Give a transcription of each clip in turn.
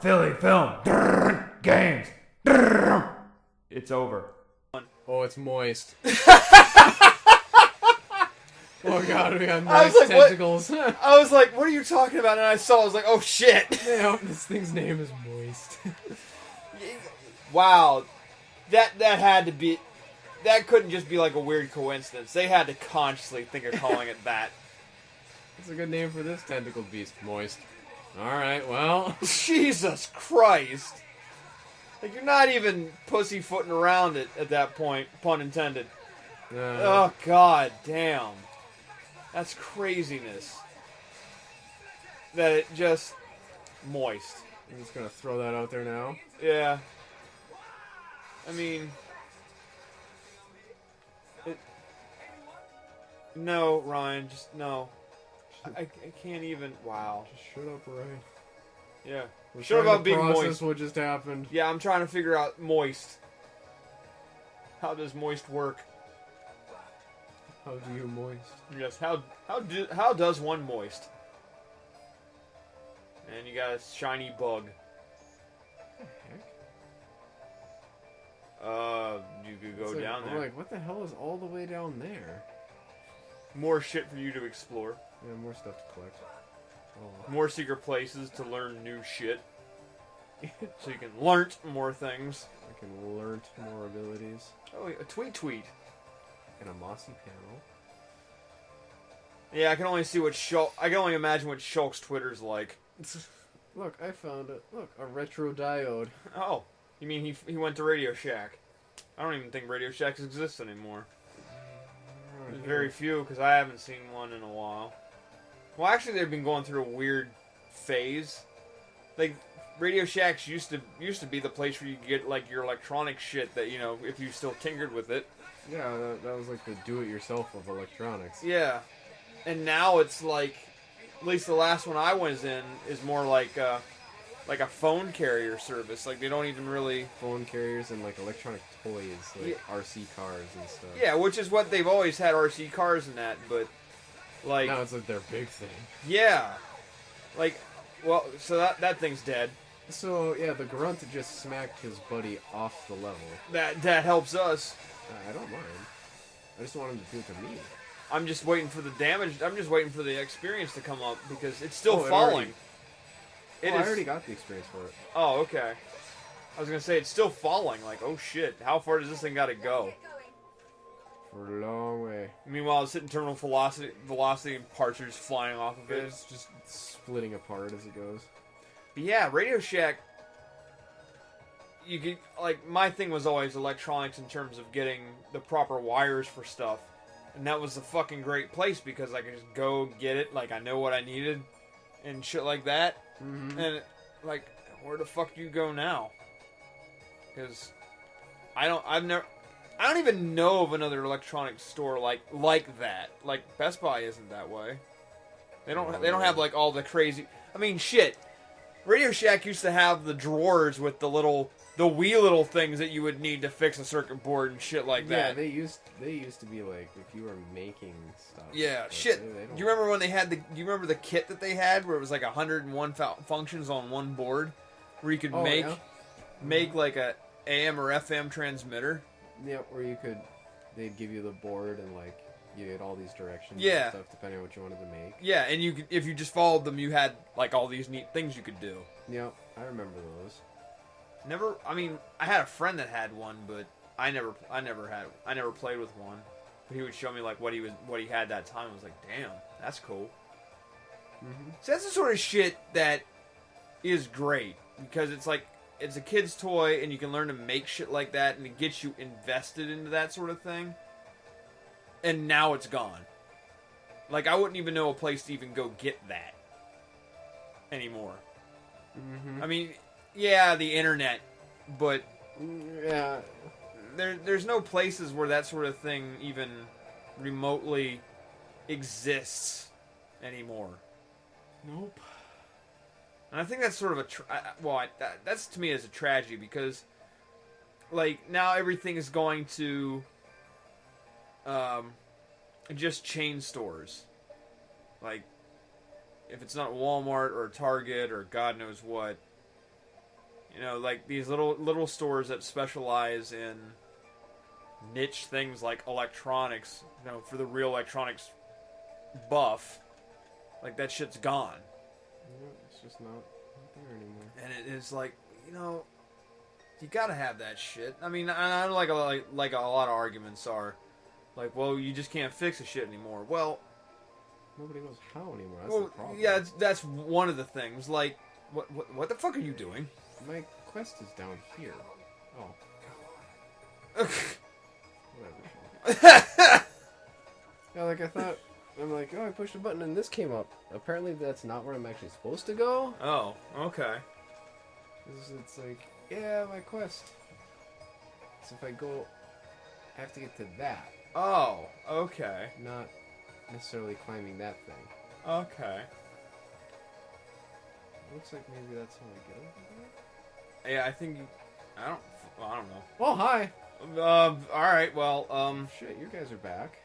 Philly film. Games. It's over. Oh, it's moist. Oh god, we got I was moist like, tentacles. I was like, what are you talking about? And I was like, oh shit. Yeah, this thing's name is moist. Wow. That had to be... That couldn't just be like a weird coincidence. They had to consciously think of calling it that. That's a good name for this tentacled beast. Moist. Alright, well. Jesus Christ. Like, you're not even pussyfooting around it at that point, pun intended. Oh, god damn. That's craziness. That it just... Moist. I'm just gonna throw that out there now. Yeah. I mean... No, Ryan, just no. I can't even... Wow. Just shut up, Ryan. Yeah. We're Shut up trying about to being process moist. what just happened. Yeah, I'm trying to figure out moist. How does moist work? How do you moist? Yes, how does one moist? And you got a shiny bug. What the heck? You could go It's down I'm there. like, what the hell is all the way down there? More shit for you to explore. Yeah, more stuff to collect. Oh. More secret places to learn new shit. So you can learn more things. I can learn more abilities. Oh, a tweet. And a mossy panel. Yeah, I can only see what Shulk... I can only imagine what Shulk's Twitter's like. Look, I found it. Look, a retro diode. Oh, you mean he went to Radio Shack? I don't even think Radio Shacks exist anymore. There's very few, because I haven't seen one in a while. Well, actually, they've been going through a weird phase. Like, Radio Shacks used to be the place where you get, like, your electronic shit that, you know, if you still tinkered with it. Yeah, that was like the do-it-yourself of electronics. Yeah. And now it's like, at least the last one I was in is more like a phone carrier service. Like, they don't even really... Phone carriers and, like, electronic toys, like RC cars and stuff. Yeah, which is what they've always had, RC cars and that, but, like... Now it's like their big thing. Yeah. Like, well, so that thing's dead. So, yeah, the grunt just smacked his buddy off the level. That helps us. I don't mind. I just want him to do it to me. I'm just waiting for the damage. I'm just waiting for the experience to come up, because it's still it falling. I already got the experience for it. Oh, okay. I was gonna say, it's still falling. Like, oh shit, how far does this thing gotta go? For a long way. Meanwhile, it's hitting terminal velocity and parts are just flying off of it. It's just splitting apart as it goes. But yeah, Radio Shack, you get, like, my thing was always electronics in terms of getting the proper wires for stuff. And that was a fucking great place, because I could just go get it, like, I know what I needed, and shit like that. Mm-hmm. And, like, where the fuck do you go now? Because I don't even know of another electronics store like that. Like, Best Buy isn't that way. They don't have, like, all the crazy... I mean, shit. Radio Shack used to have the drawers with the wee little things that you would need to fix a circuit board and shit like that. Yeah, they used to be like, if you were making stuff. Yeah, but shit. they don't... Do you remember when they had do you remember the kit that they had where it was like 101 functions on one board? Where you could make like a AM or FM transmitter? Yeah, where they'd give you the board and like, you had all these directions Yeah. and stuff depending on what you wanted to make. Yeah, and if you just followed them, you had like all these neat things you could do. Yeah, I remember those. I mean, I had a friend that had one, but I never played with one. But he would show me like what he had that time. I was like, damn, that's cool. Mm-hmm. So that's the sort of shit that is great, because it's like, it's a kid's toy and you can learn to make shit like that, and it gets you invested into that sort of thing. And now it's gone. Like, I wouldn't even know a place to even go get that anymore. Mm-hmm. I mean, yeah, the internet, but yeah, there's no places where that sort of thing even remotely exists anymore. Nope. And I think that's sort of that's to me as a tragedy, because like, now everything is going to just chain stores. Like, if it's not Walmart or Target or God knows what, You know, like these little stores that specialize in niche things like electronics, you know, for the real electronics buff, like that shit's gone. Yeah, it's just not there anymore. And it is like, you know, you gotta have that shit. I mean, I know like a lot of arguments are like, well, you just can't fix the shit anymore. Well, nobody knows how anymore. That's the problem. yeah, that's one of the things. Like, what the fuck are you doing? My quest is down here. Oh. Whatever. Yeah, like I thought. I'm like, oh, I pushed a button and this came up. Apparently, that's not where I'm actually supposed to go. Oh, okay. It's like, yeah, my quest. So if I go, I have to get to that. Oh, okay. Not necessarily climbing that thing. Okay. Looks like maybe that's how I get over there. Yeah, I think I don't know. Well, hi. All right. Well, Shit, you guys are back.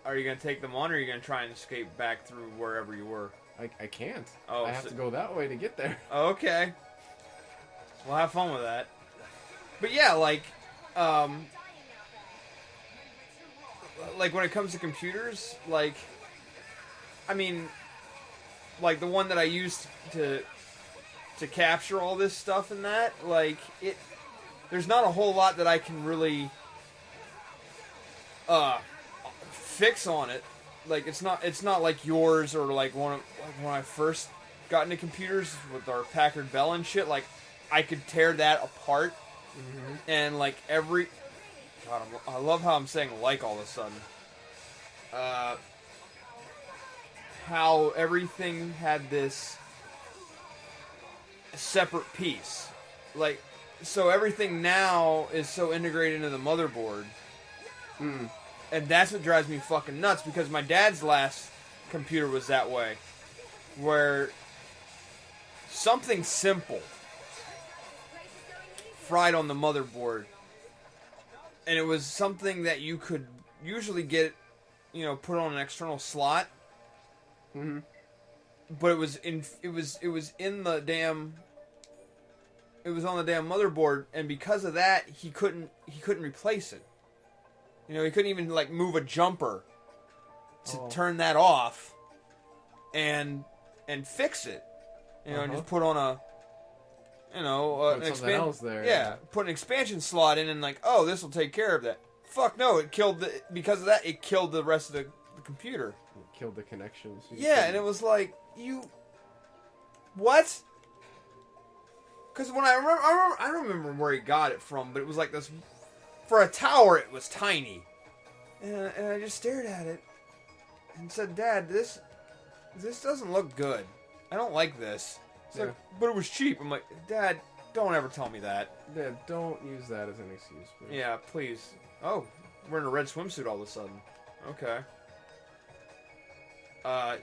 are you gonna take them on, or are you gonna try and escape back through wherever you were? I can't. Oh, I have to go that way to get there. Okay. Well, have fun with that. But yeah, like when it comes to computers, like, I mean, like the one that I used to capture all this stuff and that, like, there's not a whole lot that I can really fix on it. Like, it's not like yours or like when I first got into computers with our Packard Bell and shit. Like, I could tear that apart, and like God, I love how I'm saying like all of a sudden. How everything had this separate piece, like, so everything now is so integrated into the motherboard. And that's what drives me fucking nuts, because my dad's last computer was that way, where something simple fried on the motherboard, and it was something that you could usually get, you know, put on an external slot. But it was on the damn motherboard, and because of that, he couldn't replace it. You know, he couldn't even like move a jumper to turn that off and fix it. You know, and just put on a, you know, an something else there. Yeah, put an expansion slot in, and like, oh, this will take care of that. Fuck no! Because of that, it killed the rest of the computer. It killed the connections. Yeah, and it was like, what? Because when I remember where he got it from, but it was like this. For a tower, it was tiny. And I just stared at it and said, Dad, this doesn't look good. I don't like this. It's like, but it was cheap. I'm like, Dad, don't ever tell me that. Dad, don't use that as an excuse, please. Yeah, please. Oh, we're in a red swimsuit all of a sudden. Okay.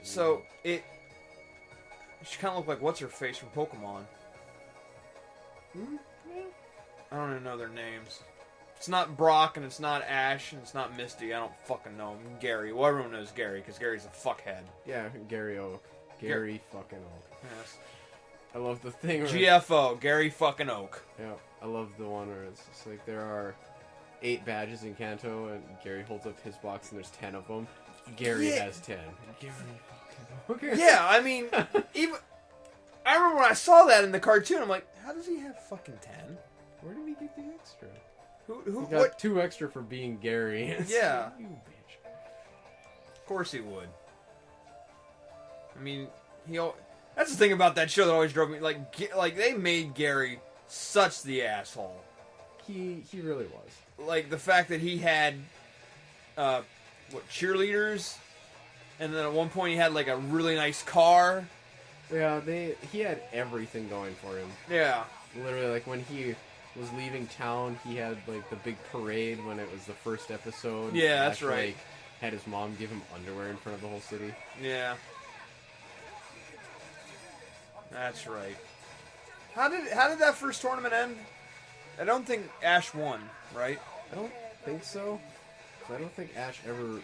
So, she kind of looked like what's-her-face from Pokemon. I don't even know their names. It's not Brock, and it's not Ash, and it's not Misty. I don't fucking know. Gary. Well, everyone knows Gary, because Gary's a fuckhead. Yeah, Gary Oak. Gary fucking Oak. Yes. I love the thing where... GFO, Gary fucking Oak. Yeah, I love the one where it's just like there are 8 badges in Kanto, and Gary holds up his box, and there's 10 of them. Gary has 10. Gary fucking Oak. Yeah, I mean, even... I remember when I saw that in the cartoon, I'm like, how does he have fucking 10? Where did he get the extra? Who got what? 2 extra for being Gary. Yeah. You bitch. Of course he would. I mean, that's the thing about that show that always drove me, like they made Gary such the asshole. He really was. Like the fact that he had cheerleaders, and then at one point he had like a really nice car. Yeah, he had everything going for him. Yeah. Literally, like when he was leaving town, he had like the big parade when it was the first episode. Yeah, that's right. Like, had his mom give him underwear in front of the whole city. Yeah. That's right. How did that first tournament end? I don't think Ash won, right? I don't think so. I don't think Ash ever.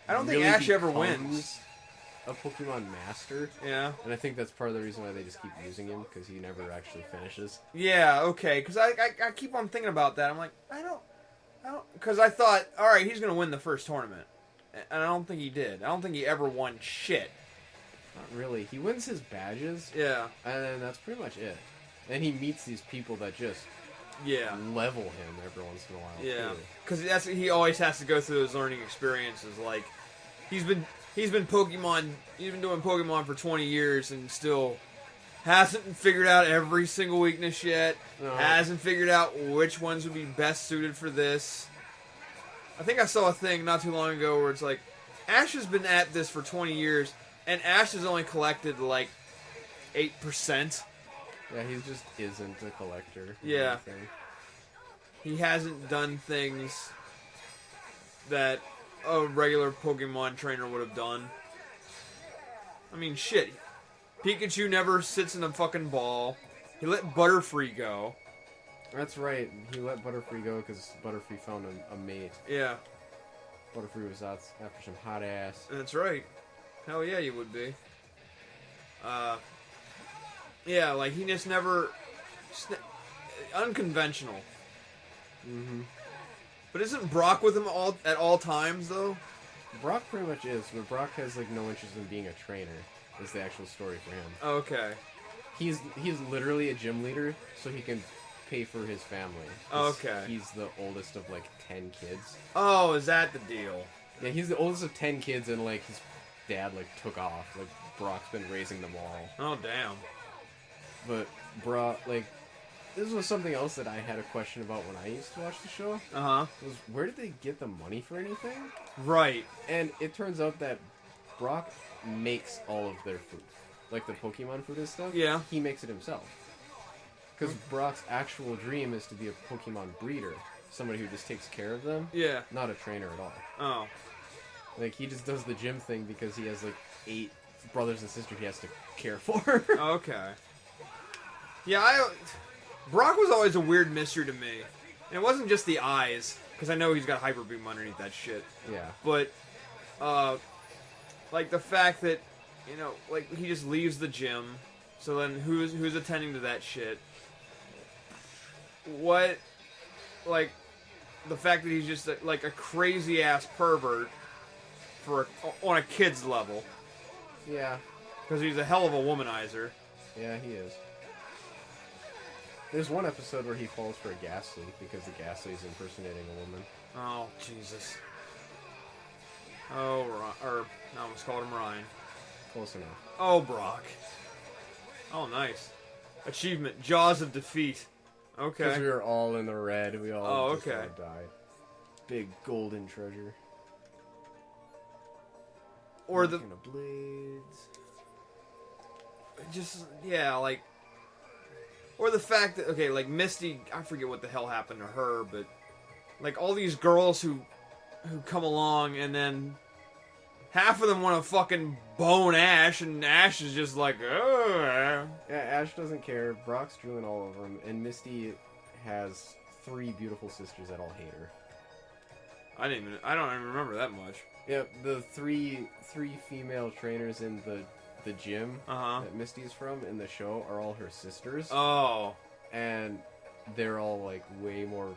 I don't think really Ash ever becomes wins. a Pokemon Master, Yeah. and I think that's part of the reason why they just keep using him, because he never actually finishes. Yeah, okay, because I keep on thinking about that. I'm like, I don't, because I thought, all right, he's going to win the first tournament. And I don't think he did. I don't think he ever won shit. Not really. He wins his badges, Yeah. and then that's pretty much it. And he meets these people that just level him every once in a while. Yeah. Too. Because he always has to go through those learning experiences. Like, he's been doing Pokemon for 20 years and still hasn't figured out every single weakness yet. No. Hasn't figured out which ones would be best suited for this. I think I saw a thing not too long ago where it's like, Ash has been at this for 20 years, and Ash has only collected like 8%. Yeah, he just isn't a collector. Yeah. He hasn't done things that a regular Pokemon trainer would have done. I mean, shit. Pikachu never sits in a fucking ball. He let Butterfree go. That's right. He let Butterfree go because Butterfree found a mate. Yeah. Butterfree was out after some hot ass. That's right. Hell yeah, you would be. Yeah, like, he just never... unconventional. Mm-hmm. But isn't Brock with him at all times, though? Brock pretty much is, but Brock has, like, no interest in being a trainer, is the actual story for him. Okay. He's literally a gym leader, so he can pay for his family. Okay. He's the oldest of, like, 10 kids. Oh, is that the deal? Yeah, he's the oldest of 10 kids, and, like, his dad, like, took off. Like, Brock's been raising them all. Oh, damn. But Brock, like, this was something else that I had a question about when I used to watch the show. Uh-huh. Was where did they get the money for anything? Right. And it turns out that Brock makes all of their food. Like the Pokemon food and stuff. Yeah. He makes it himself. Because Brock's actual dream is to be a Pokemon breeder. Somebody who just takes care of them. Yeah. Not a trainer at all. Oh. Like, he just does the gym thing because he has, like, 8 brothers and sisters he has to care for. Okay. Yeah, Brock was always a weird mystery to me. And it wasn't just the eyes, because I know he's got Hyper Beam underneath that shit. Yeah. But, like, the fact that, you know, like, he just leaves the gym, so then who's attending to that shit? What, like, the fact that he's just, like, a crazy-ass pervert on a kid's level. Yeah. Because he's a hell of a womanizer. Yeah, he is. There's one episode where he falls for a Ghastly because the Ghastly's impersonating a woman. Oh, Jesus. Oh, I almost called him Ryan. Close enough. Oh, Brock. Oh, nice. Achievement, Jaws of Defeat. Because Okay. we were all in the red. We all just okay. wanna die. Big golden treasure. Or the... Looking at blades. Just, yeah, like... Or the fact that, okay, like, Misty, I forget what the hell happened to her, but... Like, all these girls who come along, and then... Half of them want to fucking bone Ash, and Ash is just like, oh. Yeah, Ash doesn't care. Brock's drooling all over him, and Misty has 3 beautiful sisters that all hate her. I don't even remember that much. Yeah, the three female trainers in the gym Uh-huh. that Misty's from in the show are all her sisters. Oh. And they're all, like, way more,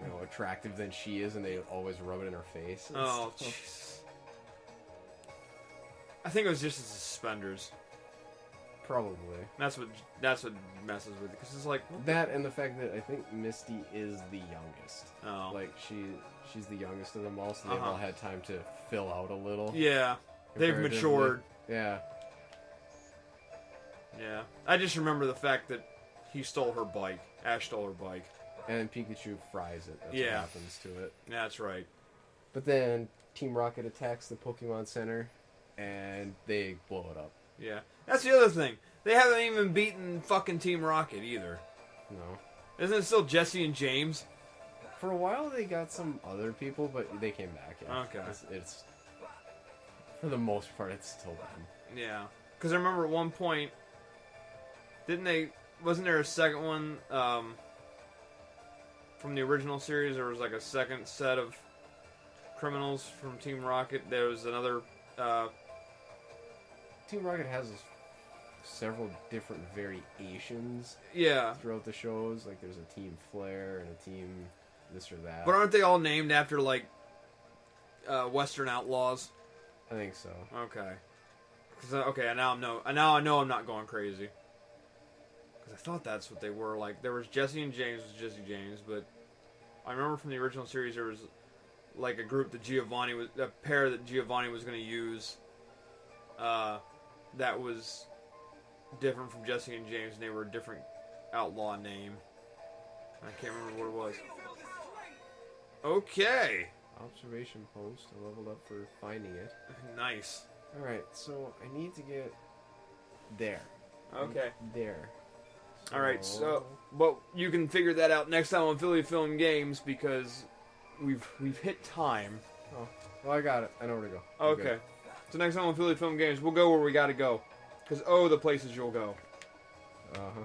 you know, attractive than she is, and they always rub it in her face. and Oh, stuff. jeez. I think it was just the suspenders. Probably. That's what messes with it, because it's like... what the- That and the fact that I think Misty is the youngest. Oh. Like, she's the youngest of them all, so they've Uh-huh. all had time to fill out a little. Yeah. They've comparatively. matured. Yeah. Yeah. I just remember the fact that he stole her bike. Ash stole her bike. And Pikachu fries it. That's Yeah. what happens to it. That's right. But then Team Rocket attacks the Pokemon Center, and they blow it up. Yeah. That's the other thing. They haven't even beaten fucking Team Rocket either. No. Isn't it still Jesse and James? For a while they got some other people, but they came back. Yeah. Okay. It's for the most part, it's still them. Yeah. Because I remember at one point, wasn't there a second one from the original series? There was like a second set of criminals from Team Rocket. There was another Team Rocket has several different variations Yeah. throughout the shows. Like there's a Team Flare and a Team this or that. But aren't they all named after, like, Western outlaws? I think so. Okay. Okay, now I know I'm not going crazy. Because I thought that's what they were. Like, there was Jesse and James was Jesse James, but I remember from the original series there was, like, a pair that Giovanni was going to use, that was different from Jesse and James, and they were a different outlaw name. I can't remember what it was. Okay. Observation post. I leveled up for finding it. Nice. Alright, so I need to get there. Okay. There. Alright, so but you can figure that out next time on Philly Film Games because we've hit time. Oh, well, I got it. I know where to go. Okay. So next time on Philly Film Games, we'll go where we gotta go. Because, the places you'll go. Uh-huh.